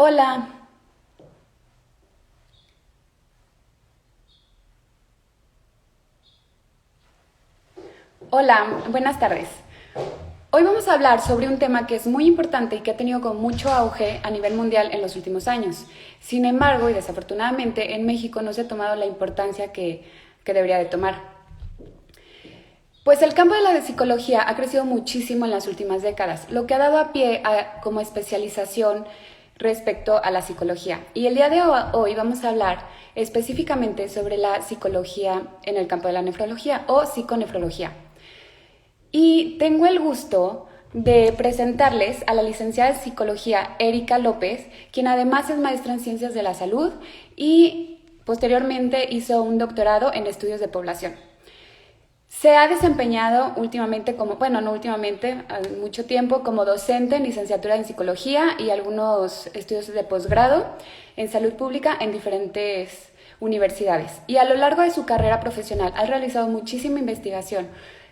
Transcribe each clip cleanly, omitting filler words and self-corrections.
Hola, hola, buenas tardes. Hoy vamos a hablar sobre un tema que es muy importante y que ha tenido con mucho auge a nivel mundial en los últimos años. Sin embargo, y desafortunadamente, en México no se ha tomado la importancia que debería de tomar. Pues el campo de la psicología ha crecido muchísimo en las últimas décadas, lo que ha dado a pie a, como especialización respecto a la psicología. Y el día de hoy vamos a hablar específicamente sobre la psicología en el campo de la nefrología o psiconefrología. Y tengo el gusto de presentarles a la licenciada de psicología Erika López, quien además es maestra en ciencias de la salud y posteriormente hizo un doctorado en estudios de población. Se ha desempeñado últimamente como, bueno, no últimamente, mucho tiempo como docente en licenciatura en psicología y algunos estudios de posgrado en salud pública en diferentes universidades. Y a lo largo de su carrera profesional ha realizado muchísima investigación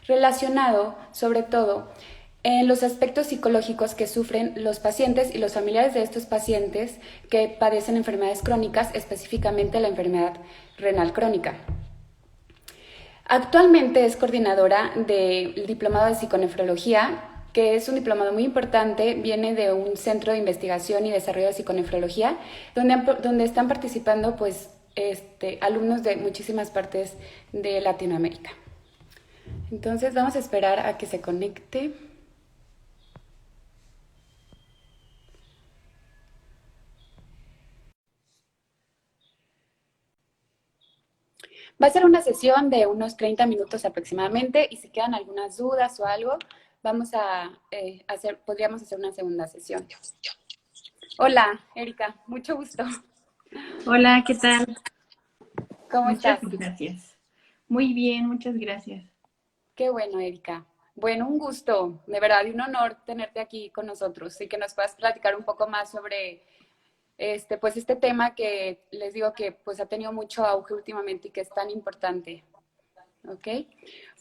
relacionado, sobre todo, en los aspectos psicológicos que sufren los pacientes y los familiares de estos pacientes que padecen enfermedades crónicas, específicamente la enfermedad renal crónica. Actualmente es coordinadora del Diplomado de Psiconefrología, que es un diplomado muy importante, viene de un centro de investigación y desarrollo de psiconefrología, donde están participando pues, alumnos de muchísimas partes de Latinoamérica. Entonces vamos a esperar a que se conecte. Va a ser una sesión de unos 30 minutos aproximadamente y si quedan algunas dudas o algo, vamos a podríamos hacer una segunda sesión. Hola, Erika, mucho gusto. Hola, ¿qué tal? ¿Cómo Muchas estás? gracias. Muy bien, muchas gracias. Qué bueno, Erika. Bueno, un gusto, de verdad, y un honor tenerte aquí con nosotros y que nos puedas platicar un poco más sobre pues este tema que les digo que pues ha tenido mucho auge últimamente y que es tan importante. ¿Ok?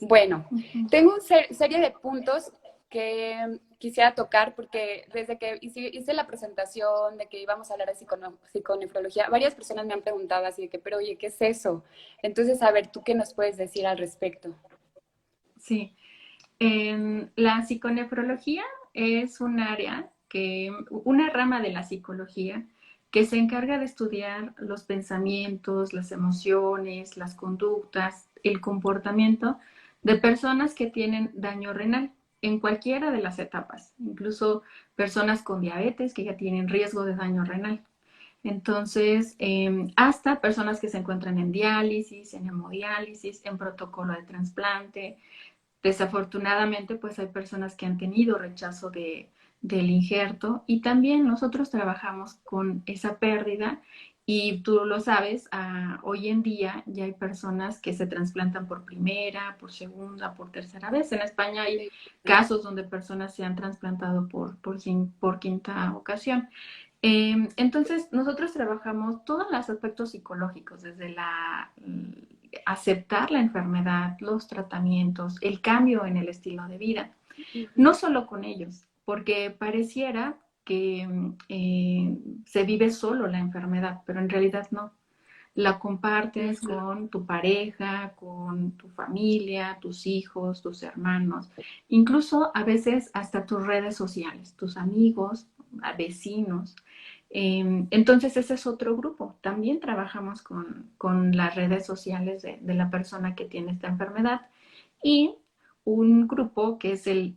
Bueno, Ujú. tengo una serie de puntos que quisiera tocar porque desde que hice la presentación de que íbamos a hablar de psiconefrología, varias personas me han preguntado así de que, pero oye, ¿qué es eso? Entonces, a ver, ¿tú qué nos puedes decir al respecto? Sí, la psiconefrología es un área una rama de la psicología que se encarga de estudiar los pensamientos, las emociones, las conductas, el comportamiento de personas que tienen daño renal en cualquiera de las etapas, incluso personas con diabetes que ya tienen riesgo de daño renal. Entonces, hasta personas que se encuentran en diálisis, en hemodiálisis, en protocolo de trasplante. Desafortunadamente, pues hay personas que han tenido rechazo del injerto y también nosotros trabajamos con esa pérdida y tú lo sabes, hoy en día ya hay personas que se trasplantan por primera, por segunda, por tercera vez. En España hay Sí. casos donde personas se han trasplantado por quinta ocasión. Entonces, nosotros trabajamos todos los aspectos psicológicos, desde aceptar la enfermedad, los tratamientos, el cambio en el estilo de vida, no Ujú. solo con ellos, porque pareciera que se vive solo la enfermedad, pero en realidad no. La compartes Ujú. con tu pareja, con tu familia, tus hijos, tus hermanos, incluso a veces hasta tus redes sociales, tus amigos, vecinos. Entonces ese es otro grupo. También trabajamos con las redes sociales de la persona que tiene esta enfermedad y un grupo que es el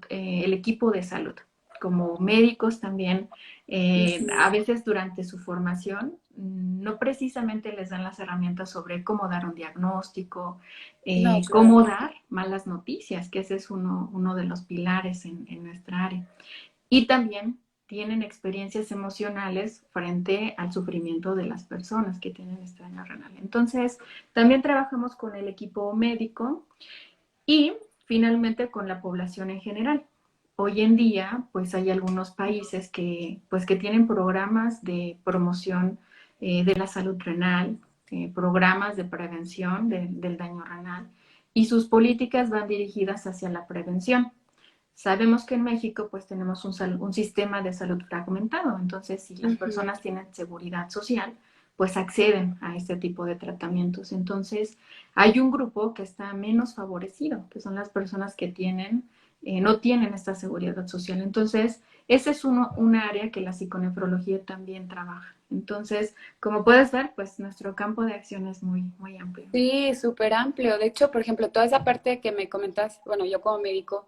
equipo de salud. Como médicos también, Ujú. a veces durante su formación no precisamente les dan las herramientas sobre cómo dar un diagnóstico, No, claro. cómo dar malas noticias, que ese es uno de los pilares en nuestra área. Y también tienen experiencias emocionales frente al sufrimiento de las personas que tienen este daño renal. Entonces, también trabajamos con el equipo médico y finalmente con la población en general. Hoy en día, pues hay algunos países que tienen programas de promoción de la salud renal, programas de prevención del daño renal y sus políticas van dirigidas hacia la prevención. Sabemos que en México pues tenemos un sistema de salud fragmentado, entonces si las Ujú. personas tienen seguridad social, pues acceden a este tipo de tratamientos. Entonces hay un grupo que está menos favorecido, que son las personas que no tienen esta seguridad social. Entonces, ese es un área que la psiconefrología también trabaja. Entonces, como puedes ver, pues nuestro campo de acción es muy, muy amplio. Sí, súper amplio. De hecho, por ejemplo, toda esa parte que me comentas, bueno, yo como médico,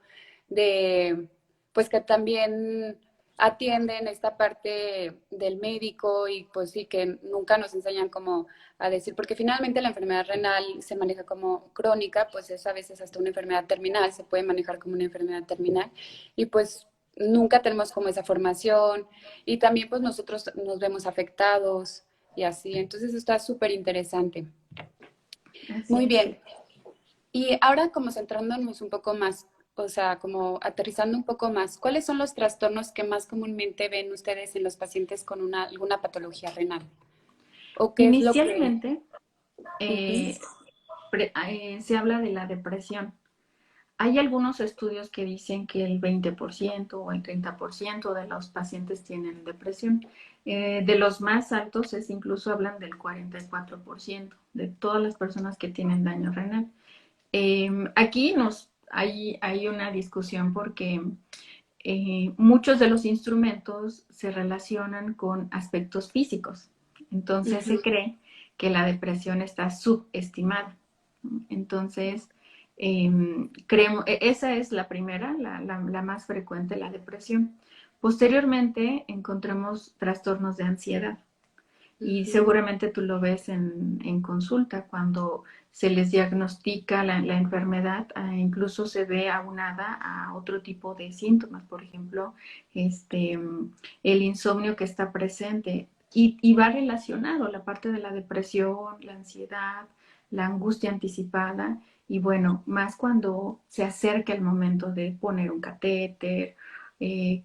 de, pues que también atienden esta parte del médico y pues sí, que nunca nos enseñan como a decir, porque finalmente la enfermedad renal se maneja como crónica, pues es a veces hasta una enfermedad terminal, se puede manejar como una enfermedad terminal y pues nunca tenemos como esa formación y también pues nosotros nos vemos afectados y así. Entonces está súper interesante. Así Muy es. bien. Y ahora como centrándonos un poco más, o sea, como aterrizando un poco más, ¿cuáles son los trastornos que más comúnmente ven ustedes en los pacientes con alguna patología renal? ¿O qué es lo que... Inicialmente Ujú. eh, se habla de la depresión. Hay algunos estudios que dicen que el 20% o el 30% de los pacientes tienen depresión. De los más altos es incluso hablan del 44% de todas las personas que tienen daño renal. Aquí hay una discusión porque muchos de los instrumentos se relacionan con aspectos físicos. Entonces Ujú. se cree que la depresión está subestimada. Entonces, esa es la primera, la más frecuente, la depresión. Posteriormente encontramos trastornos de ansiedad. Y Ujú. seguramente tú lo ves en consulta cuando se les diagnostica la enfermedad, incluso se ve aunada a otro tipo de síntomas, por ejemplo, el insomnio que está presente y va relacionado la parte de la depresión, la ansiedad, la angustia anticipada y bueno, más cuando se acerca el momento de poner un catéter,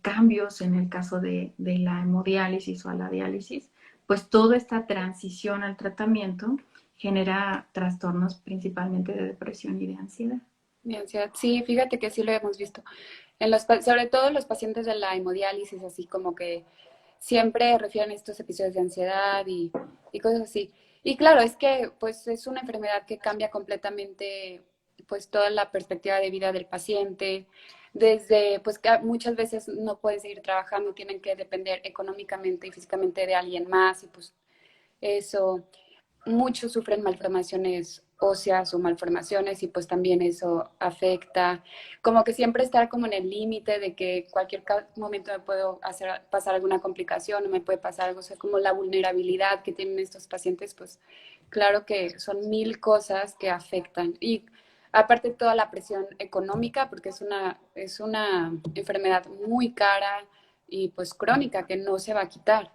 cambios en el caso de la hemodiálisis o a la diálisis, pues toda esta transición al tratamiento genera trastornos principalmente de depresión y de ansiedad. Mi ansiedad. Sí, fíjate que sí lo hemos visto. Sobre todo los pacientes de la hemodiálisis, así como que siempre refieren estos episodios de ansiedad y cosas así. Y claro, es que pues es una enfermedad que cambia completamente pues toda la perspectiva de vida del paciente, desde pues que muchas veces no pueden seguir trabajando, tienen que depender económicamente y físicamente de alguien más y pues eso muchos sufren malformaciones óseas o malformaciones y pues también eso afecta, como que siempre estar como en el límite de que cualquier momento me puedo pasar alguna complicación o me puede pasar algo, o sea, como la vulnerabilidad que tienen estos pacientes, pues claro que son mil cosas que afectan y aparte toda la presión económica porque es una enfermedad muy cara y pues crónica que no se va a quitar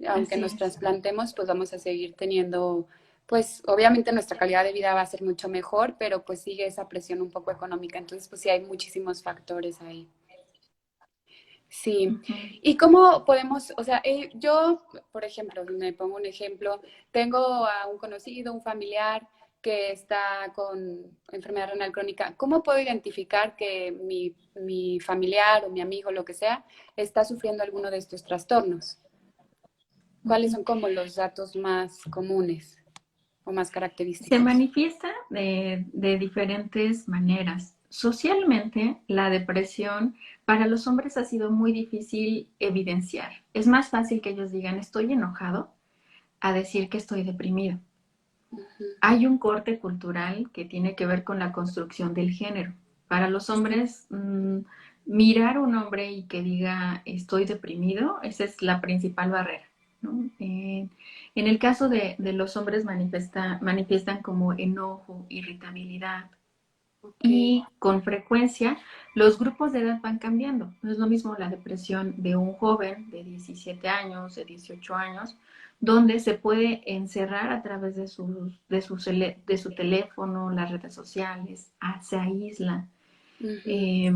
aunque Así nos es. trasplantemos, pues vamos a seguir teniendo, pues obviamente nuestra calidad de vida va a ser mucho mejor, pero pues sigue esa presión un poco económica. Entonces, pues sí hay muchísimos factores ahí. Sí. Uh -huh. ¿Y cómo podemos, o sea, yo, por ejemplo, me pongo un ejemplo, tengo a un conocido, un familiar que está con enfermedad renal crónica, ¿cómo puedo identificar que mi familiar o mi amigo, lo que sea, está sufriendo alguno de estos trastornos? Uh ¿Cuáles -huh. son como los datos más comunes o más Se característicos? manifiesta de diferentes maneras. Socialmente, la depresión para los hombres ha sido muy difícil evidenciar. Es más fácil que ellos digan estoy enojado a decir que estoy deprimido. Ujú. Hay un corte cultural que tiene que ver con la construcción del género. Para los hombres, mirar a un hombre y que diga estoy deprimido, esa es la principal barrera. ¿No? En el caso de los hombres manifiestan como enojo, irritabilidad, Ok. y con frecuencia los grupos de edad van cambiando. No es lo mismo la depresión de un joven de 17 años, de 18 años, donde se puede encerrar a través de su teléfono, las redes sociales, se aísla, Ujú. eh,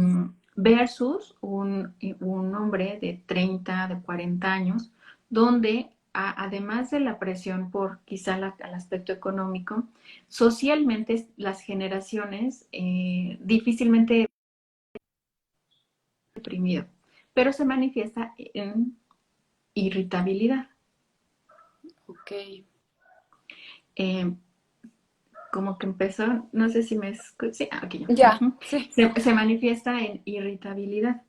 versus un hombre de 30, de 40 años, donde además de la presión por quizá al aspecto económico, socialmente las generaciones difícilmente deprimido, pero se manifiesta en irritabilidad. Ok. Eh, Como que empezó, no sé si me escuché, sí, aquí ya. Ya, sí. Se manifiesta en irritabilidad,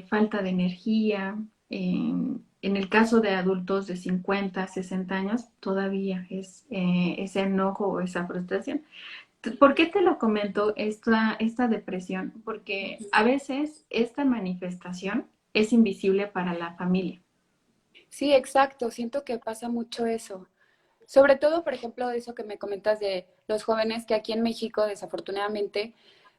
falta de energía. En el caso de adultos de 50, 60 años, todavía es ese enojo o esa frustración. ¿Por qué te lo comento esta depresión? Porque a veces esta manifestación es invisible para la familia. Sí, exacto. Siento que pasa mucho eso. Sobre todo, por ejemplo, de eso que me comentas de los jóvenes, que aquí en México, desafortunadamente,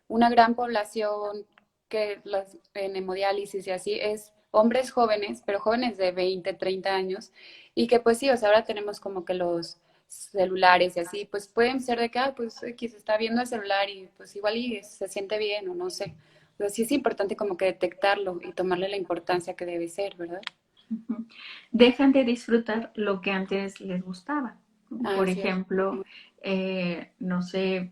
una gran población que las, en hemodiálisis y así es hombres jóvenes, pero jóvenes de 20, 30 años, y que pues sí, o sea, ahora tenemos como que los celulares y así, pues pueden ser de que, ah, pues X está viendo el celular y pues igual y se siente bien o no sé. O sea, sí es importante como que detectarlo y tomarle la importancia que debe ser, ¿verdad? Ujú. Dejan de disfrutar lo que antes les gustaba. Ah, Por cierto. ejemplo, no sé,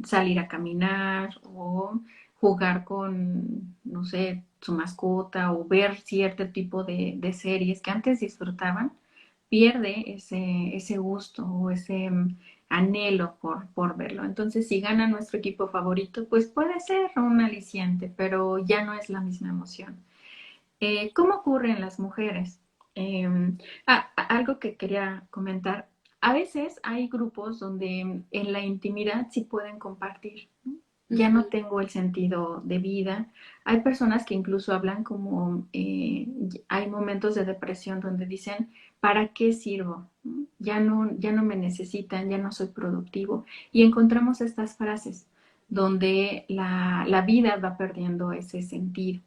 salir a caminar o jugar con, no sé, su mascota o ver cierto tipo de series que antes disfrutaban, pierde ese gusto o ese anhelo por verlo. Entonces, si gana nuestro equipo favorito, pues puede ser un aliciente, pero ya no es la misma emoción. ¿Cómo ocurre en las mujeres? Eh, Algo que quería comentar. A veces hay grupos donde en la intimidad sí pueden compartir, ¿no? Ya no Ujú. tengo el sentido de vida. Hay personas que incluso hablan como, hay momentos de depresión donde dicen, ¿para qué sirvo? ¿No? Ya no me necesitan, ya no soy productivo. Y encontramos estas frases donde la vida va perdiendo ese sentido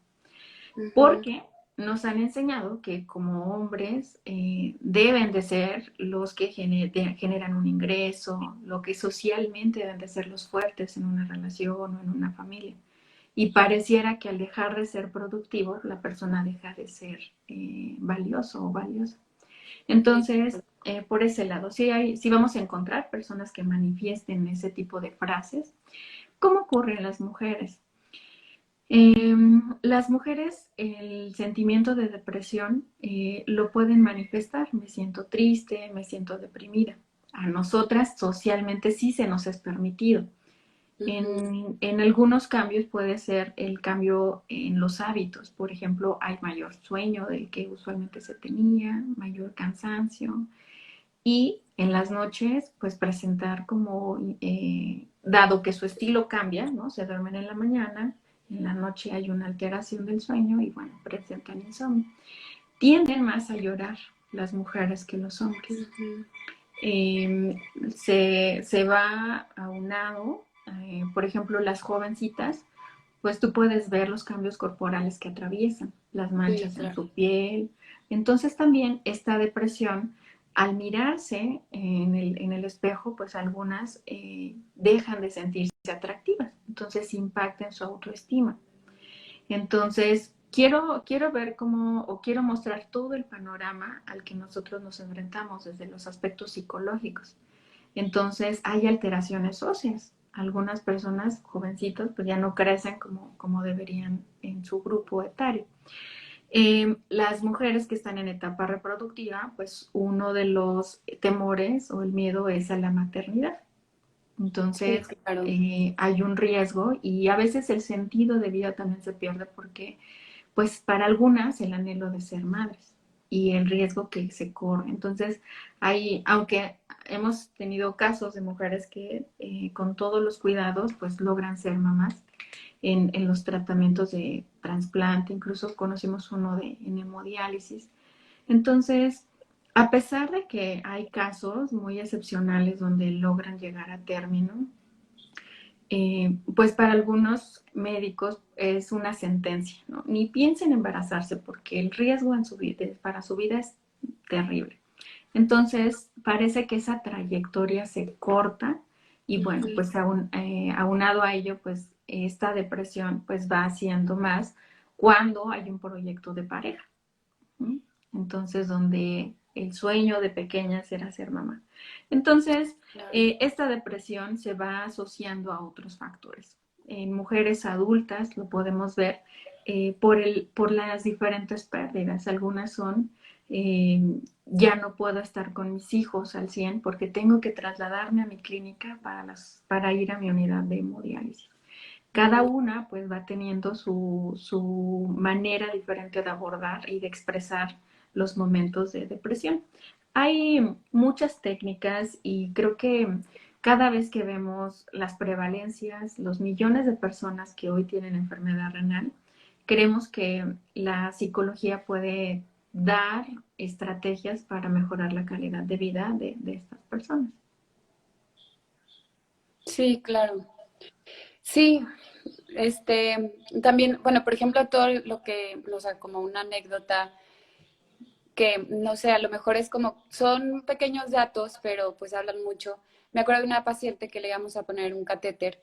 Ujú. porque nos han enseñado que como hombres deben de ser los que generan un ingreso, lo que socialmente deben de ser los fuertes en una relación o en una familia. Y pareciera que al dejar de ser productivo, la persona deja de ser valioso o valiosa. Sí. Entonces, por ese lado, sí vamos a encontrar personas que manifiesten ese tipo de frases. ¿Cómo ocurre en las mujeres? Las mujeres el sentimiento de depresión lo pueden manifestar. Me siento triste, me siento deprimida. A nosotras socialmente sí se nos es permitido. Ujú. En algunos cambios puede ser el cambio en los hábitos. Por ejemplo, hay mayor sueño del que usualmente se tenía, mayor cansancio. Y en las noches, pues presentar como, dado que su estilo cambia, ¿no? Se duermen en la mañana, en la noche hay una alteración del sueño y bueno, presentan insomnio. Tienden más a llorar las mujeres que los hombres. Ujú. Eh, se va aunado, por ejemplo, las jovencitas, pues tú puedes ver los cambios corporales que atraviesan, las Sí, manchas en claro. su piel. Entonces también esta depresión, al mirarse en el espejo, pues algunas dejan de sentirse atractivas, entonces impacta en su autoestima. Entonces, quiero ver cómo, o quiero mostrar todo el panorama al que nosotros nos enfrentamos desde los aspectos psicológicos. Entonces, hay alteraciones óseas. Algunas personas, jovencitos, pues ya no crecen como deberían en su grupo etario. Las mujeres que están en etapa reproductiva, pues uno de los temores o el miedo es a la maternidad. Sí, Entonces, claro. hay un riesgo y a veces el sentido de vida también se pierde porque, pues, para algunas el anhelo de ser madres y el riesgo que se corre. Entonces, aunque hemos tenido casos de mujeres que con todos los cuidados, pues, logran ser mamás en los tratamientos de trasplante, incluso conocimos uno en hemodiálisis. Entonces, a pesar de que hay casos muy excepcionales donde logran llegar a término, pues para algunos médicos es una sentencia, ¿no? Ni piensen embarazarse porque el riesgo en para su vida es terrible. Entonces, parece que esa trayectoria se corta y bueno, Ujú. pues aunado a ello, pues esta depresión pues va haciendo más cuando hay un proyecto de pareja. ¿Sí? Entonces, donde el sueño de pequeñas era ser mamá. Entonces, Claro. esta depresión se va asociando a otros factores. en mujeres adultas, lo podemos ver, por las diferentes pérdidas. Algunas son, eh, ya no puedo estar con mis hijos al 100 porque tengo que trasladarme a mi clínica para ir a mi unidad de hemodiálisis. Cada una pues va teniendo su manera diferente de abordar y de expresar los momentos de depresión. Hay muchas técnicas y creo que cada vez que vemos las prevalencias, los millones de personas que hoy tienen enfermedad renal, creemos que la psicología puede dar estrategias para mejorar la calidad de vida de estas personas. Sí, claro. Sí, también, bueno, por ejemplo, todo lo que, o sea, como una anécdota que, no sé, a lo mejor es como, son pequeños datos, pero pues hablan mucho. Me acuerdo de una paciente que le íbamos a poner un catéter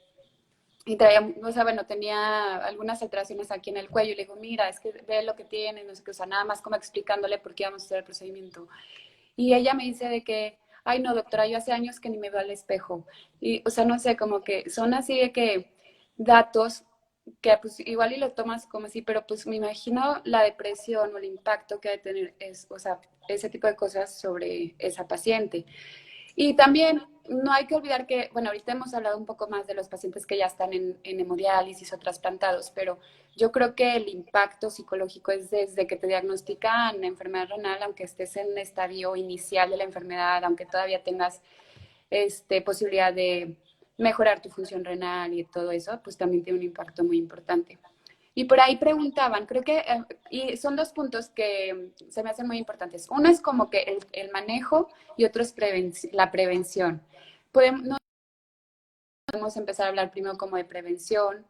y traía, o sea, bueno, tenía algunas alteraciones aquí en el cuello y le digo, mira, es que ve lo que tiene, no sé qué, o sea, nada más como explicándole por qué íbamos a hacer el procedimiento. Y ella me dice de que, ay, no, doctora, yo hace años que ni me veo al espejo. Y, o sea, no sé, como que son así de que datos que pues igual y lo tomas como así, pero pues me imagino la depresión o el impacto que ha de tener es, o sea, ese tipo de cosas sobre esa paciente. Y también no hay que olvidar que, bueno, ahorita hemos hablado un poco más de los pacientes que ya están en hemodiálisis o trasplantados, pero yo creo que el impacto psicológico es desde que te diagnostican enfermedad renal, aunque estés en un estadio inicial de la enfermedad, aunque todavía tengas posibilidad de mejorar tu función renal y todo eso, pues también tiene un impacto muy importante. Y por ahí preguntaban, creo que, y son dos puntos que se me hacen muy importantes. Uno es como que el manejo y otro es la prevención. No podemos empezar a hablar primero como de prevención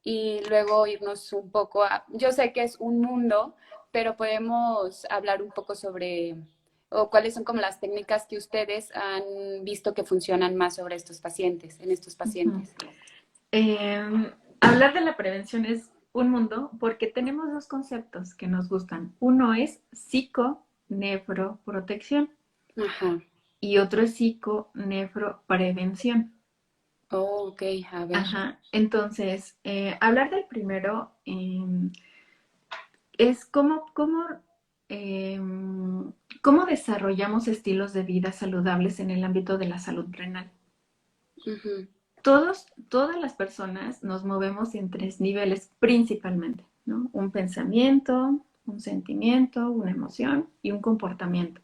y luego irnos un poco a, yo sé que es un mundo, pero podemos hablar un poco sobre, o cuáles son como las técnicas que ustedes han visto que funcionan más sobre estos pacientes, en estos Ujú. pacientes. Hablar de la prevención es un mundo porque tenemos dos conceptos que nos gustan. Uno es psiconefroprotección Ajá. y otro es psiconefroprevención. Oh, ok, a ver. Ajá. Entonces, hablar del primero es cómo desarrollamos estilos de vida saludables en el ámbito de la salud renal. Ujú, Todas las personas nos movemos en tres niveles principalmente, ¿no? Un pensamiento, un sentimiento, una emoción y un comportamiento.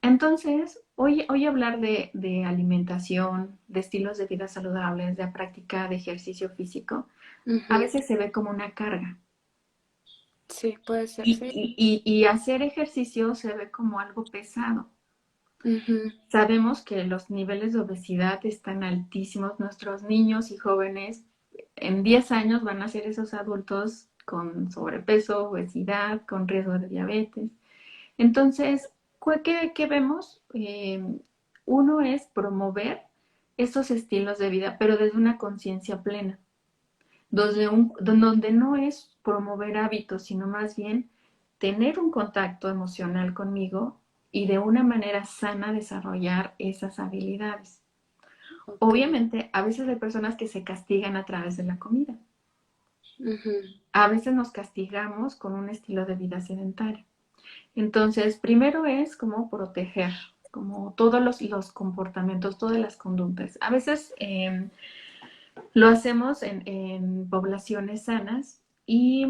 Entonces, hoy hablar de alimentación, de estilos de vida saludables, de práctica de ejercicio físico, a ujú. veces se ve como una carga. Sí, puede ser, Y, sí. y hacer ejercicio se ve como algo pesado. Ujú, Sabemos que los niveles de obesidad están altísimos. Nuestros niños y jóvenes en 10 años van a ser esos adultos con sobrepeso, obesidad, con riesgo de diabetes. Entonces, ¿qué vemos? Uno es promover estos estilos de vida, pero desde una conciencia plena, donde no es promover hábitos, sino más bien tener un contacto emocional conmigo y de una manera sana desarrollar esas habilidades. ok. Obviamente, a veces hay personas que se castigan a través de la comida. Ujú, A veces nos castigamos con un estilo de vida sedentario. Entonces, primero es como proteger, como todos los comportamientos, todas las conductas. A veces lo hacemos en poblaciones sanas y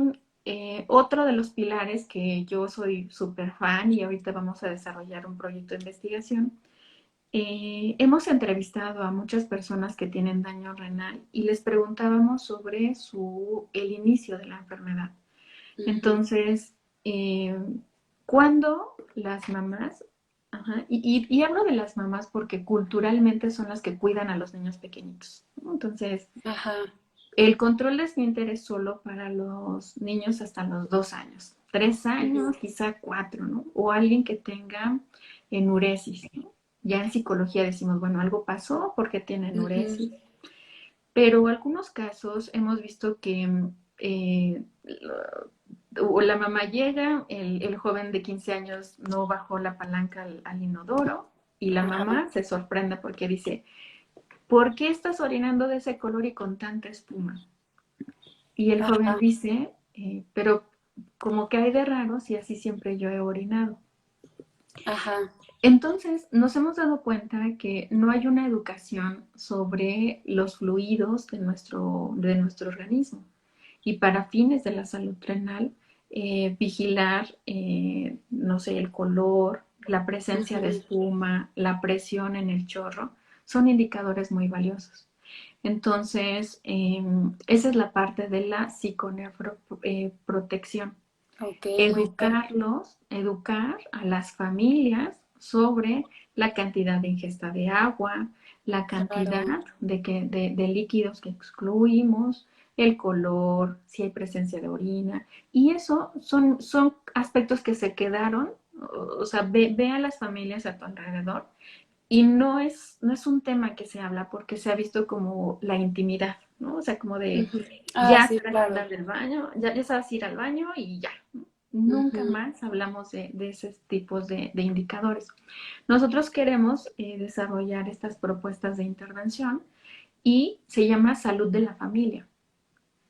otro de los pilares que yo soy súper fan y ahorita vamos a desarrollar un proyecto de investigación. Hemos entrevistado a muchas personas que tienen daño renal y les preguntábamos sobre el inicio de la enfermedad. ujú, Entonces, eh, cuando las mamás, ajá, y hablo de las mamás porque culturalmente son las que cuidan a los niños pequeñitos, ¿no? Entonces, ajá. el control de esfínter es solo para los niños hasta los 2 años, 3 años, Ujú, quizá 4, ¿no? O alguien que tenga enuresis, ¿no? Ya en psicología decimos, bueno, algo pasó porque tiene ujú, enuresis, pero en algunos casos hemos visto que eh, o la mamá llega, el joven de 15 años no bajó la palanca al inodoro y la ajá. mamá se sorprende porque dice, ¿por qué estás orinando de ese color y con tanta espuma? Y el joven Ajá, dice, pero como que hay de raro si así siempre yo he orinado. ajá, Entonces, nos hemos dado cuenta que no hay una educación sobre los fluidos de nuestro organismo. Y para fines de la salud renal, vigilar, no sé, el color, la presencia de ujú, espuma, la presión en el chorro, son indicadores muy valiosos. Entonces, esa es la parte de la psiconefroprotección. ok, muy bien. Educar a las familias sobre la cantidad de ingesta de agua, la cantidad Claro, de líquidos que excluimos, el color, si hay presencia de orina. Y eso son aspectos que se quedaron, o sea, ve a las familias a tu alrededor y no es un tema que se habla porque se ha visto como la intimidad, ¿no? O sea, como de, ujú. Ah, ya sí, sabes claro. andar del baño, ya sabes ir al baño y ya. ¿No? Nunca Ujú, más hablamos de esos tipos de indicadores. Nosotros queremos desarrollar estas propuestas de intervención y se llama salud de la familia.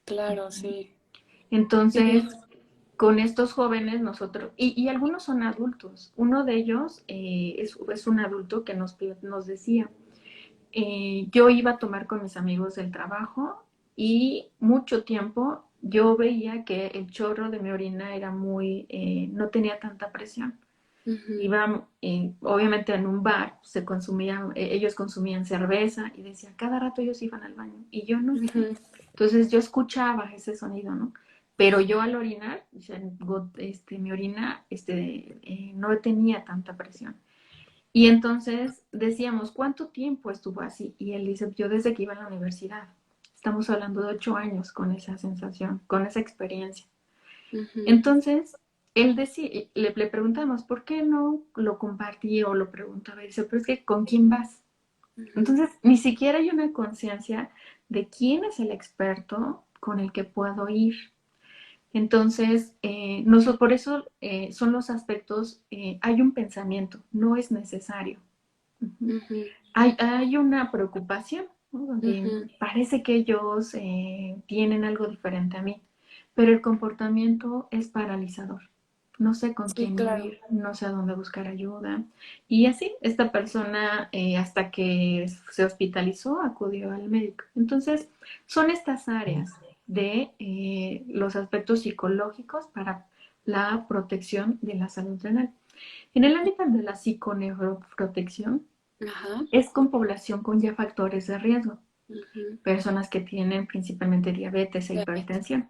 claro, sí. Entonces, Sí, con estos jóvenes nosotros, y algunos son adultos, uno de ellos es un adulto que nos decía, yo iba a tomar con mis amigos del trabajo y mucho tiempo yo veía que el chorro de mi orina era no tenía tanta presión. ujú, Iba, obviamente en un bar, ellos consumían cerveza y decía, cada rato ellos iban al baño y yo no. ujú, Entonces yo escuchaba ese sonido, ¿no? Pero yo al orinar, o sea, mi orina no tenía tanta presión. Y entonces decíamos, ¿cuánto tiempo estuvo así? Y él dice, yo desde que iba a la universidad. Estamos hablando de 8 años con esa sensación, con esa experiencia. ujú, Entonces, él decía, le preguntamos, ¿por qué no lo compartí o lo preguntaba? Y dice, pero es que ¿con quién vas? ujú. Entonces, ni siquiera hay una conciencia de quién es el experto con el que puedo ir. Entonces, por eso son los aspectos, hay un pensamiento, no es necesario. Ujú. Ujú, Hay una preocupación, ¿no? Donde ujú. parece que ellos tienen algo diferente a mí, pero el comportamiento es paralizador. No sé con Sí, quién claro. ir, no sé a dónde buscar ayuda. Y así, esta persona, hasta que se hospitalizó, acudió al médico. Entonces, son estas áreas de los aspectos psicológicos para la protección de la salud renal. En el ámbito de la psiconeuroprotección, Ajá. es con población con ya factores de riesgo, Ujú. personas que tienen principalmente diabetes e Diabetes. hipertensión.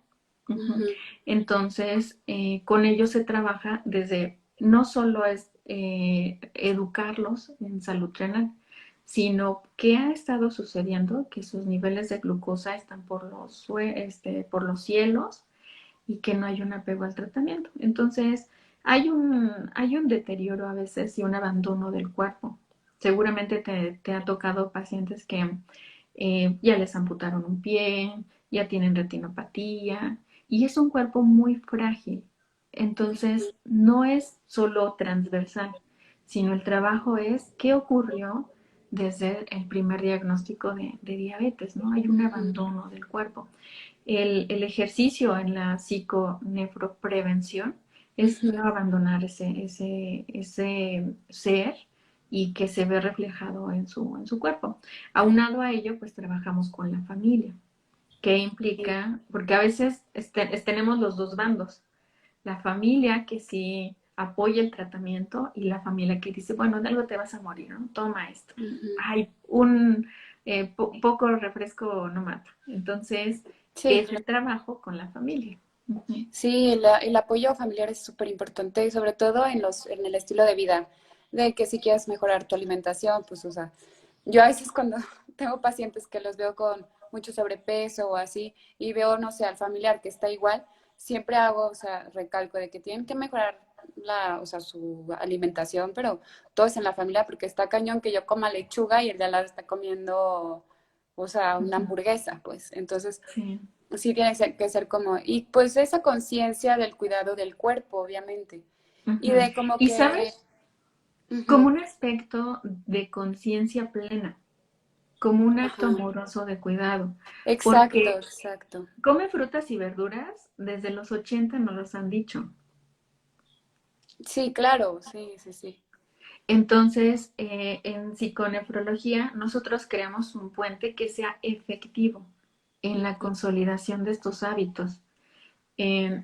Ujú. Ujú, Entonces, con ellos se trabaja desde, no solo es educarlos en salud renal, sino qué ha estado sucediendo, que sus niveles de glucosa están por los cielos y que no hay un apego al tratamiento. Entonces, hay un deterioro a veces y un abandono del cuerpo. Seguramente te ha tocado pacientes que ya les amputaron un pie, ya tienen retinopatía y es un cuerpo muy frágil. ujú, Entonces, no es solo transversal, sino el trabajo es qué ocurrió desde el primer diagnóstico de diabetes, ¿no? Hay un ujú. abandono del cuerpo. El ejercicio en la psiconefroprevención es no Ujú, abandonar ese ser y que se ve reflejado en su cuerpo. Aunado a ello, pues trabajamos con la familia, que sí, implica, porque a veces tenemos los dos bandos, la familia que sí apoya el tratamiento y la familia que dice, bueno, de algo te vas a morir, ¿no? Toma esto. ujú. Ay, un poco refresco no mata. Entonces, Sí, es el trabajo con la familia. Ujú. sí, el apoyo familiar es súper importante y sobre todo en el estilo de vida, de que si quieres mejorar tu alimentación, pues, o sea, yo a veces cuando tengo pacientes que los veo con mucho sobrepeso o así y veo, no sé, al familiar que está igual, siempre hago, o sea, recalco de que tienen que mejorar o sea, su alimentación, pero todo es en la familia porque está cañón que yo coma lechuga y el de al lado está comiendo, o sea, una Ujú. hamburguesa, pues. Entonces, Sí. sí tiene que ser como, y pues esa conciencia del cuidado del cuerpo, obviamente, y Ujú. de como Y que, sabes, como ujú, un aspecto de conciencia plena. como un acto Ajá. amoroso de cuidado, Exacto, porque exacto. come frutas y verduras, desde los 80 nos los han dicho. Sí, claro, sí, sí, sí. Entonces, en psiconefrología, nosotros creamos un puente que sea efectivo en la Ujú, consolidación de estos hábitos.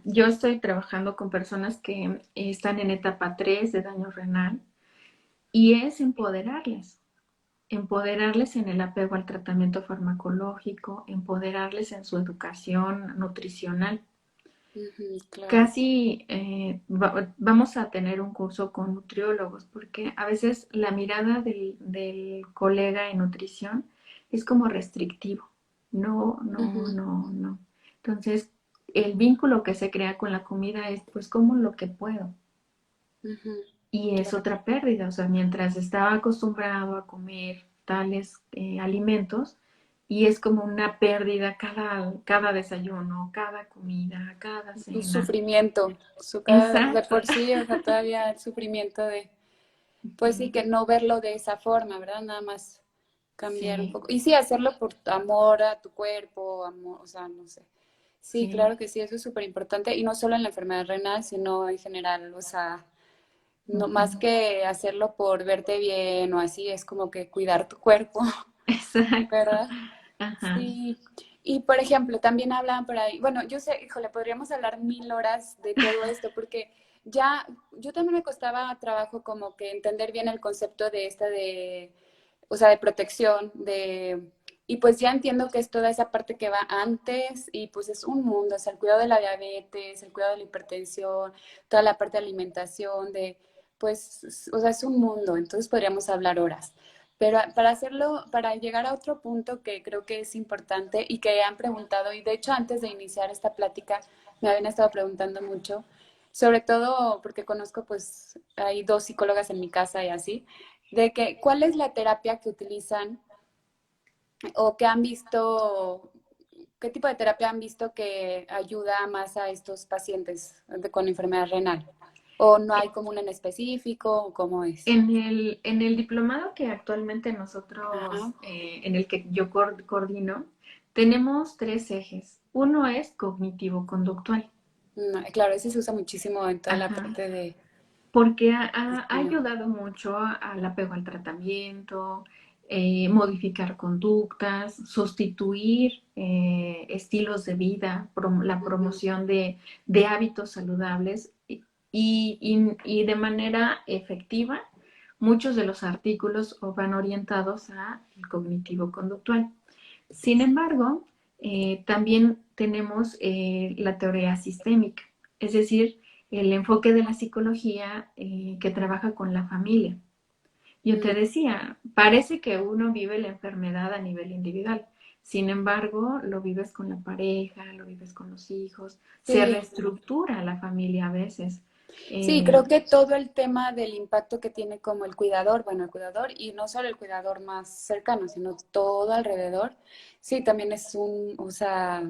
Yo estoy trabajando con personas que están en etapa 3 de daño renal y es empoderarles en el apego al tratamiento farmacológico, empoderarles en su educación nutricional. ujú, claro. Casi vamos a tener un curso con nutriólogos porque a veces la mirada del colega en nutrición es como restrictivo. No, no, Ujú, no, no. Entonces, el vínculo que se crea con la comida es pues como lo que puedo. ujú, Y es claro. otra pérdida, o sea, mientras estaba acostumbrado a comer tales alimentos, y es como una pérdida cada desayuno, cada comida, cada Un cena. sufrimiento, de Exacto. por sí, o sea, todavía el sufrimiento de, pues sí, que no verlo de esa forma, ¿verdad? Nada más cambiar un Sí, poco. Y sí, hacerlo por amor a tu cuerpo, amor, o sea, no sé. Sí, sí, claro que sí, eso es súper importante. Y no solo en la enfermedad renal, sino en general, o sea, no ujú, más que hacerlo por verte bien o así, es como que cuidar tu cuerpo, exacto. ¿verdad? Ajá. Sí. Y por ejemplo, también hablaban por ahí, bueno, yo sé, híjole, podríamos hablar 1000 horas de todo esto, porque ya, yo también me costaba trabajo como que entender bien el concepto de esta de, o sea, de protección, y pues ya entiendo que es toda esa parte que va antes y pues es un mundo, o sea, el cuidado de la diabetes, el cuidado de la hipertensión, toda la parte de alimentación, pues, o sea, es un mundo, entonces podríamos hablar horas. Pero para hacerlo, para llegar a otro punto que creo que es importante y que han preguntado, y de hecho antes de iniciar esta plática me habían estado preguntando mucho, sobre todo porque conozco, pues hay dos psicólogas en mi casa y así, de que cuál es la terapia que utilizan o que han visto, qué tipo de terapia han visto que ayuda más a estos pacientes con enfermedad renal. O no hay como una en específico, o cómo es. En el diplomado que actualmente Ajá. nosotros, en el que yo coordino, tenemos tres ejes. Uno es cognitivo-conductual. Claro, ese se usa muchísimo en toda la Ajá. parte de Porque ha medicina. ayudado mucho al apego al tratamiento, modificar conductas, sustituir estilos de vida, la Ujú, promoción de hábitos saludables y de manera efectiva, muchos de los artículos van orientados al cognitivo conductual. Sin embargo, también tenemos la teoría sistémica, es decir, el enfoque de la psicología que trabaja con la familia. Yo te mm, decía, parece que uno vive la enfermedad a nivel individual, sin embargo, lo vives con la pareja, lo vives con los hijos, se sí, reestructura la familia a veces. sí, Eh, creo que todo el tema del impacto que tiene como el cuidador, bueno, el cuidador y no solo el cuidador más cercano, sino todo alrededor, sí, también es o sea,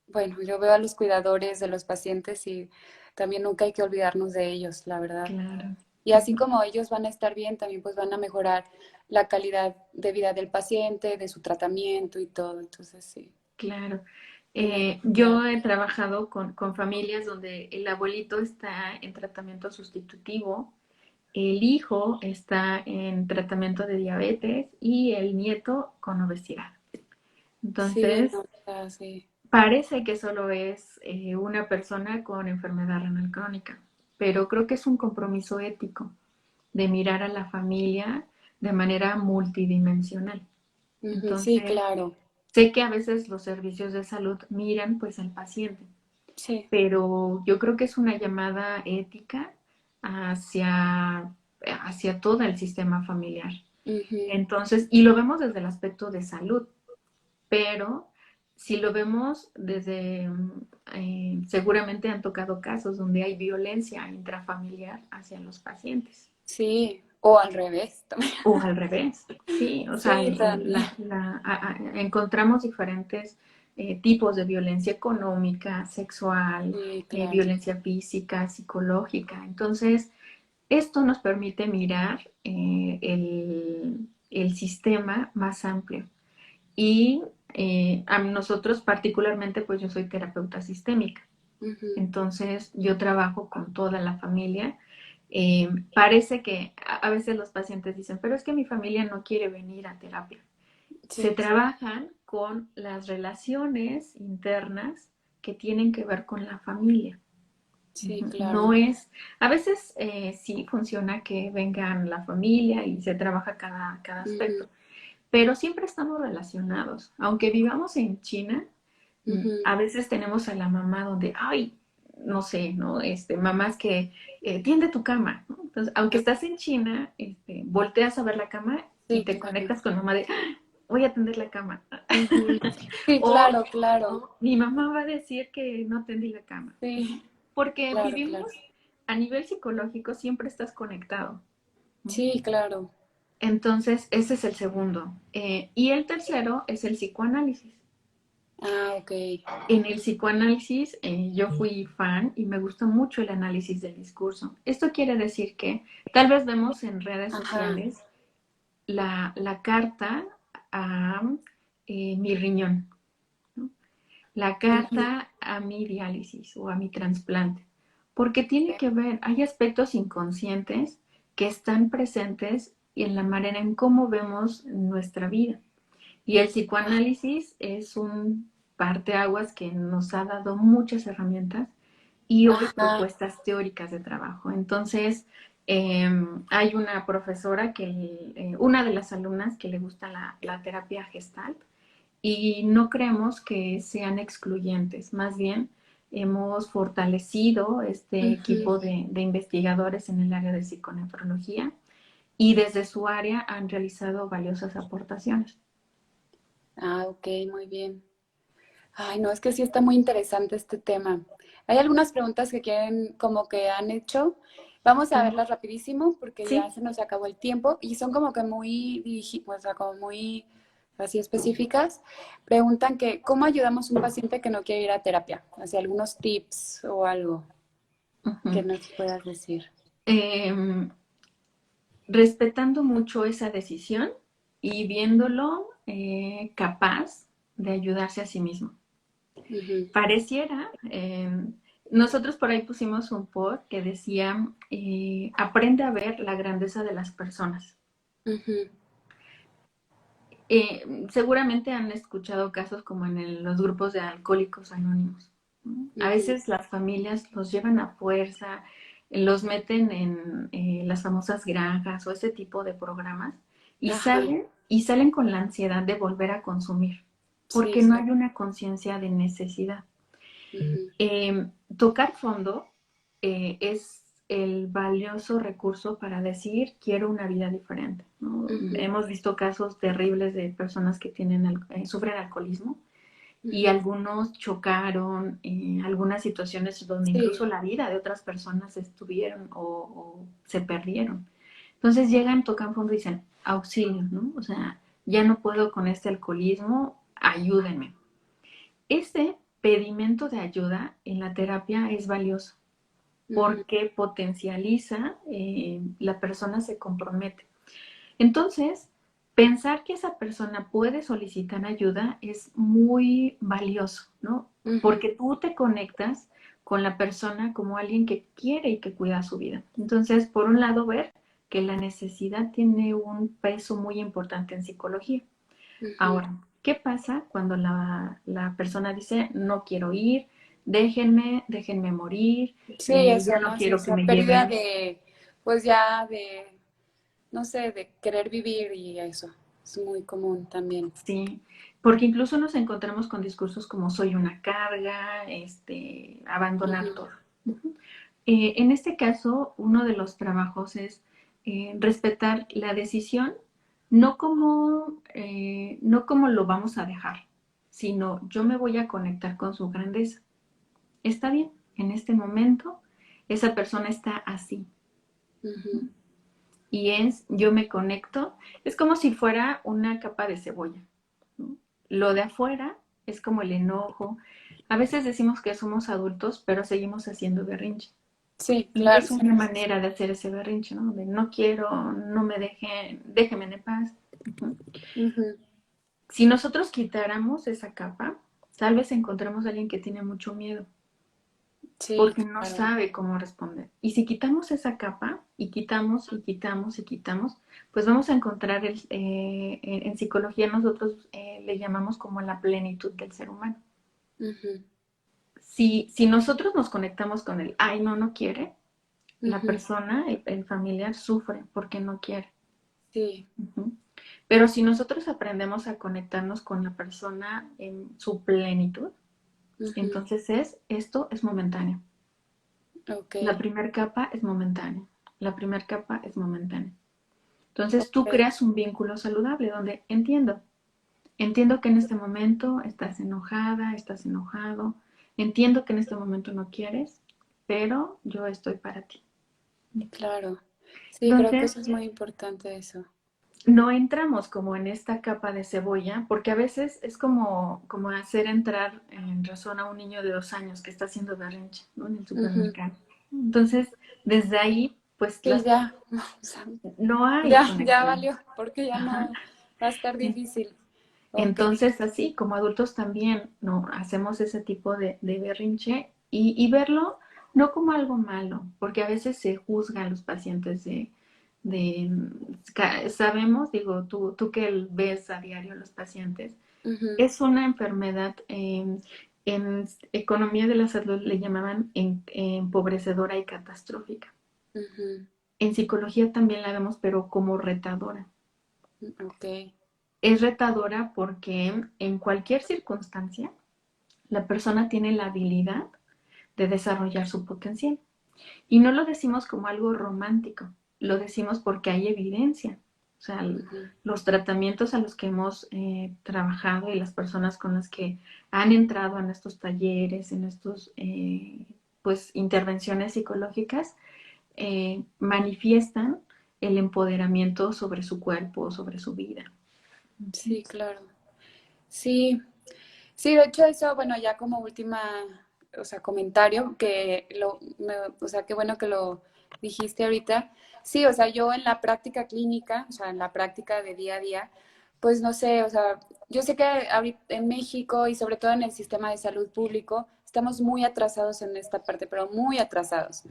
bueno, yo veo a los cuidadores de los pacientes y también nunca hay que olvidarnos de ellos, la verdad. claro. Y así como ellos van a estar bien, también pues van a mejorar la calidad de vida del paciente, de su tratamiento y todo. Entonces, sí, Claro. tiene que Yo ver. he trabajado con familias donde el abuelito está en tratamiento sustitutivo, el hijo está en tratamiento de diabetes y el nieto con obesidad. Sí, Entonces, no, está sí. parece que solo es una persona con enfermedad renal crónica, pero creo que es un compromiso ético de mirar a la familia de manera multidimensional. Ujú, sí, Entonces, claro. sé que a veces los servicios de salud miran pues al paciente, Sí. pero yo creo que es una llamada ética hacia, hacia todo el sistema familiar. Ujú. Entonces, y lo vemos desde el aspecto de salud, pero si lo vemos desde, seguramente han tocado casos donde hay violencia intrafamiliar hacia los pacientes. Sí, o al revés también. O al revés, sí, o sea, Sí, también. encontramos diferentes tipos de violencia económica, sexual, Sí, claro. violencia física, psicológica. Entonces, esto nos permite mirar el sistema más amplio. Y a nosotros particularmente, pues yo soy terapeuta sistémica. Ujú. Entonces yo trabajo con toda la familia. Parece que a veces los pacientes dicen, pero es que mi familia no quiere venir a terapia. Se Sí, trabajan con las relaciones internas que tienen que ver con la familia. sí, No claro. es, a veces sí funciona que vengan la familia y se trabaja cada Ujú, aspecto, pero siempre estamos relacionados. Aunque vivamos en China, ujú. a veces tenemos a la mamá donde, ay, no sé, ¿no? Mamás que tiende tu cama, ¿no? Entonces, aunque estás en China, volteas a ver la cama y Sí, te claro. conectas con mamá de, "Ah, voy a tender la cama". Ujú. Sí, O, claro, claro. o mi mamá va a decir que no tendí la cama. Sí, Porque claro, vivimos claro. a nivel psicológico, siempre estás conectado. Sí, claro. Entonces, ese es el segundo. Y el tercero es el psicoanálisis. Ah, ok. En el psicoanálisis yo fui fan y me gustó mucho el análisis del discurso. Esto quiere decir que tal vez vemos en redes Ajá. sociales la carta a mi riñón, ¿no? La Ujú. carta a mi diálisis o a mi trasplante, porque tiene que ver, hay aspectos inconscientes que están presentes en la manera en cómo vemos nuestra vida. Y el Ah, psicoanálisis es un parteaguas que nos ha dado muchas herramientas y hoy ajá. propuestas teóricas de trabajo. Entonces, hay una profesora una de las alumnas que le gusta la terapia Gestalt y no creemos que sean excluyentes, más bien hemos fortalecido este Ujú. equipo de investigadores en el área de psiconefrología y desde su área han realizado valiosas aportaciones. Ah, ok, muy bien. Ay, no, es que sí está muy interesante este tema. Hay algunas preguntas que quieren, como que han hecho. Vamos a verlas rapidísimo porque ya Sí, se nos acabó el tiempo y son como que muy dirigidas, o sea, como muy así específicas. Preguntan que, ¿cómo ayudamos a un paciente que no quiere ir a terapia? Así algunos tips o algo que uh-huh. nos puedas decir. eh, respetando mucho esa decisión y viéndolo capaz de ayudarse a sí mismo. Ujú, Pareciera, nosotros por ahí pusimos un post que decía, aprende a ver la grandeza de las personas. ujú, Seguramente han escuchado casos como en los grupos de alcohólicos anónimos, ¿no? A ujú. veces las familias los llevan a fuerza, los meten en las famosas granjas o ese tipo de programas Ajá, y salen con la ansiedad de volver a consumir, sí, porque no sí. hay una conciencia de necesidad. Ujú, Tocar fondo es el valioso recurso para decir quiero una vida diferente, ¿no? ujú, Hemos visto casos terribles de personas que sufren alcoholismo y ujú. algunos chocaron, algunas situaciones donde Sí, incluso la vida de otras personas estuvieron o se perdieron. Entonces llegan, tocan fondo y dicen, auxilio, ¿no? O sea, ya no puedo con este alcoholismo, ayúdenme. Este pedimento de ayuda en la terapia es valioso ujú, porque potencializa, la persona se compromete. Entonces, pensar que esa persona puede solicitar ayuda es muy valioso, ¿no? ujú. Porque tú te conectas con la persona como alguien que quiere y que cuida su vida. Entonces, por un lado, ver que la necesidad tiene un peso muy importante en psicología. Ujú. Ahora, ¿qué pasa cuando la persona dice, no quiero ir, déjenme morir, Sí, ya eso, no ¿no? Sí, o quiero que sea, me pérdida lleven? de, pues ya de, no sé, de querer vivir y eso. Es muy común también. Sí, porque incluso nos encontramos con discursos como soy una carga, abandonar Ujú, todo. Ujú. En este caso, uno de los trabajos es respetar la decisión, no como lo vamos a dejar, sino yo me voy a conectar con su grandeza. Está bien, en este momento esa persona está así. ujú, Y yo me conecto, es como si fuera una capa de cebolla, ¿no? Lo de afuera es como el enojo. A veces decimos que somos adultos, pero seguimos haciendo berrinche. sí, Y claro, es sí, una sí, sí. manera de hacer ese berrinche, ¿no? De no quiero, no me dejen, déjenme en paz. Ujú. Ujú. Si nosotros quitáramos esa capa, tal vez encontremos a alguien que tiene mucho miedo Sí, porque no claro. sabe cómo responder. Y si quitamos esa capa y quitamos y quitamos y quitamos, pues vamos a encontrar, en psicología nosotros le llamamos como la plenitud del ser humano. Ujú, Si nosotros nos conectamos con el, ay, no, no quiere, la ujú, persona, el familiar sufre porque no quiere. sí, Ujú. Pero si nosotros aprendemos a conectarnos con la persona en su plenitud, ujú, entonces esto es momentáneo. ok, La primera capa es momentánea. La primera capa es momentánea. Entonces tú ok, creas un vínculo saludable donde entiendo que en este momento estás enojada, estás enojado, entiendo que en este momento no quieres, pero yo estoy para ti. claro. Sí, creo que Entonces eso es muy importante eso. no entramos como en esta capa de cebolla, porque a veces es como hacer entrar en razón a un niño de 2 años que está haciendo berrinche, ¿no? En el Ujú. supermercado. Entonces, desde ahí, pues Sí, ya, o sea, no hay ya conexión. valió, porque ya Ajá. no va a estar difícil. Ok, Entonces, así como adultos también no hacemos ese tipo de berrinche y verlo no como algo malo, porque a veces se juzgan los pacientes sabemos, digo, tú que ves a diario los pacientes, ujú, es una enfermedad, en economía de la salud le llamaban empobrecedora y catastrófica. ujú, En psicología también la vemos, pero como retadora. ok, Es retadora porque en cualquier circunstancia la persona tiene la habilidad de desarrollar su potencial. Y no lo decimos como algo romántico, lo decimos porque hay evidencia. O sea, ujú, los tratamientos a los que hemos trabajado y las personas con las que han entrado en estos talleres, en estos pues intervenciones psicológicas, manifiestan el empoderamiento sobre su cuerpo, sobre su vida. sí, claro. Sí, sí, de hecho eso, bueno, ya como última, o sea, comentario, o sea, qué bueno que lo dijiste ahorita. Sí, o sea, yo en la práctica clínica, o sea, en la práctica de día a día, pues no sé, o sea, yo sé que ahorita en México y sobre todo en el sistema de salud público, estamos muy atrasados en esta parte, pero muy atrasados.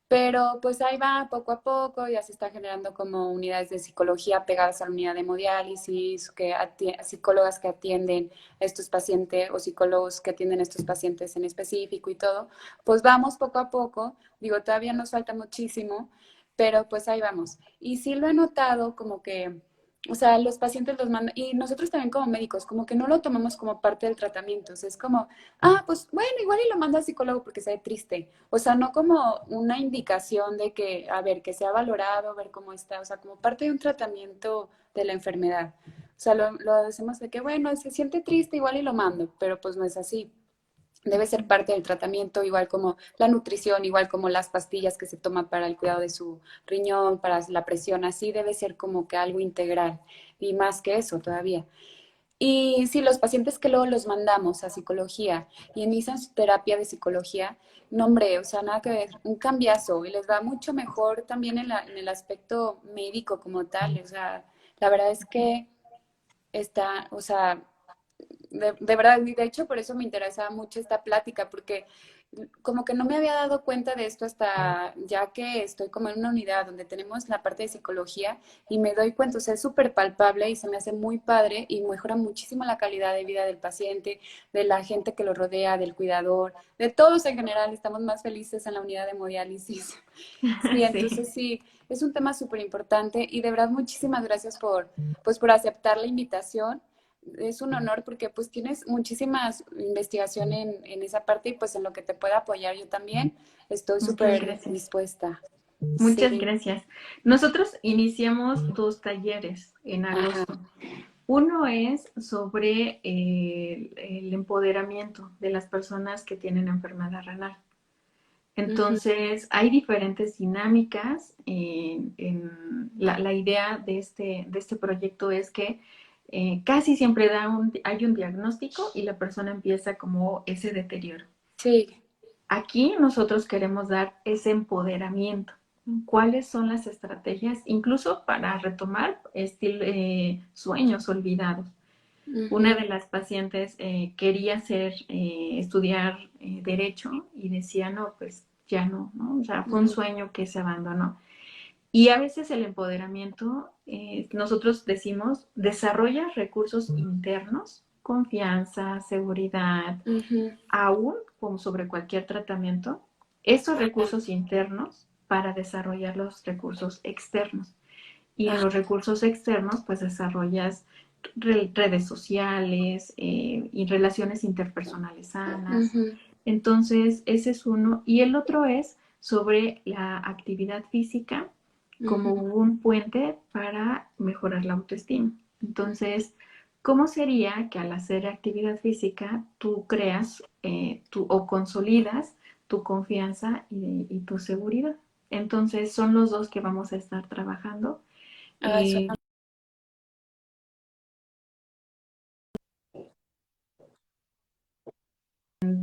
Pero pues ahí va, poco a poco, ya se están generando como unidades de psicología pegadas a la unidad de hemodiálisis, psicólogas que atienden a estos pacientes o psicólogos que atienden a estos pacientes en específico y todo. Pues vamos poco a poco, digo, todavía nos falta muchísimo, pero pues ahí vamos. Y sí lo he notado como que, o sea, los pacientes los mandan, y nosotros también como médicos, como que no lo tomamos como parte del tratamiento, o sea, es como, ah, pues bueno, igual y lo manda al psicólogo porque se ve triste. O sea, no como una indicación de que, a ver, que sea valorado, ver cómo está, o sea, como parte de un tratamiento de la enfermedad. O sea, lo hacemos de que, bueno, se siente triste, igual y lo mando, pero pues no es así. Debe ser parte del tratamiento, igual como la nutrición, igual como las pastillas que se toman para el cuidado de su riñón, para la presión, así debe ser como que algo integral y más que eso todavía. Y sí, los pacientes que luego los mandamos a psicología y inician su terapia de psicología, no hombre, o sea, nada que ver, un cambiazo y les va mucho mejor también en el aspecto médico como tal, o sea, la verdad es que está, o sea, de verdad, y de hecho por eso me interesaba mucho esta plática, porque como que no me había dado cuenta de esto hasta ya que estoy como en una unidad donde tenemos la parte de psicología y me doy cuenta, o sea, es súper palpable y se me hace muy padre y mejora muchísimo la calidad de vida del paciente, de la gente que lo rodea, del cuidador, de todos en general, estamos más felices en la unidad de hemodiálisis. Sí, Sí. entonces sí, es un tema súper importante y de verdad muchísimas gracias pues, por aceptar la invitación. Es un honor porque pues tienes muchísimas investigación en esa parte y pues en lo que te pueda apoyar yo también estoy Muchas súper gracias. dispuesta. Muchas Sí, gracias. Nosotros iniciamos 2 talleres en ajá, agosto. Uno es sobre el empoderamiento de las personas que tienen enfermedad renal. ujú, Entonces, hay diferentes dinámicas. La idea de este proyecto es que casi siempre hay un diagnóstico y la persona empieza como ese deterioro. sí, Aquí nosotros queremos dar ese empoderamiento. ¿Cuáles son las estrategias, incluso para retomar sueños olvidados? Una Ujú, de las pacientes quería estudiar derecho y decía, no, pues ya no, ¿no? O sea, fue un ujú, sueño que se abandonó. Y a veces el empoderamiento, nosotros decimos, desarrolla recursos internos, confianza, seguridad, ujú. aún como sobre cualquier tratamiento, esos recursos internos para desarrollar los recursos externos. Y en Ah, los recursos externos, pues desarrollas redes sociales y relaciones interpersonales sanas. ujú, Entonces, ese es uno. Y el otro es sobre la actividad física como ujú. un puente para mejorar la autoestima. Entonces, ¿cómo sería que al hacer actividad física tú creas o consolidas tu confianza y tu seguridad? Entonces, son los dos que vamos a estar trabajando. Ah, Eh,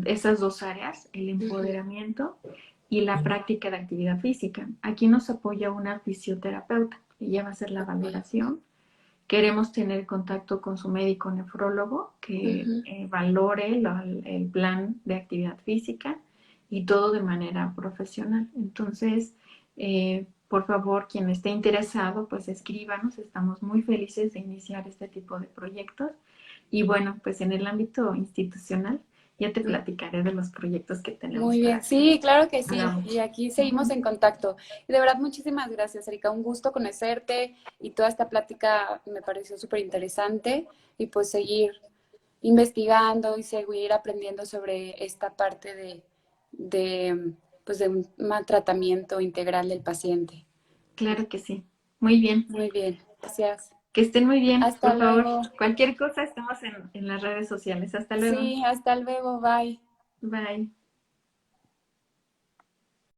Esas dos áreas, el ujú. empoderamiento y la práctica de actividad física. Aquí nos apoya una fisioterapeuta, ella va a hacer la Ok. valoración. Queremos tener contacto con su médico nefrólogo que Ujú. valore el plan de actividad física y todo de manera profesional. Entonces, por favor, quien esté interesado, pues escríbanos. Estamos muy felices de iniciar este tipo de proyectos. Y bueno, pues en el ámbito institucional ya te platicaré de los proyectos que tenemos Muy bien, para que sí, claro que sí. Y hagamos. aquí seguimos Ujú. en contacto. Y de verdad, muchísimas gracias, Erika. Un gusto conocerte y toda esta plática me pareció súper interesante y pues seguir investigando y seguir aprendiendo sobre esta parte pues de un tratamiento integral del paciente. Claro que sí. Muy bien. Muy bien, gracias. Que estén muy bien, Hasta por favor. luego. Cualquier cosa estamos en las redes sociales. Hasta luego. Sí, hasta luego. Bye. Bye.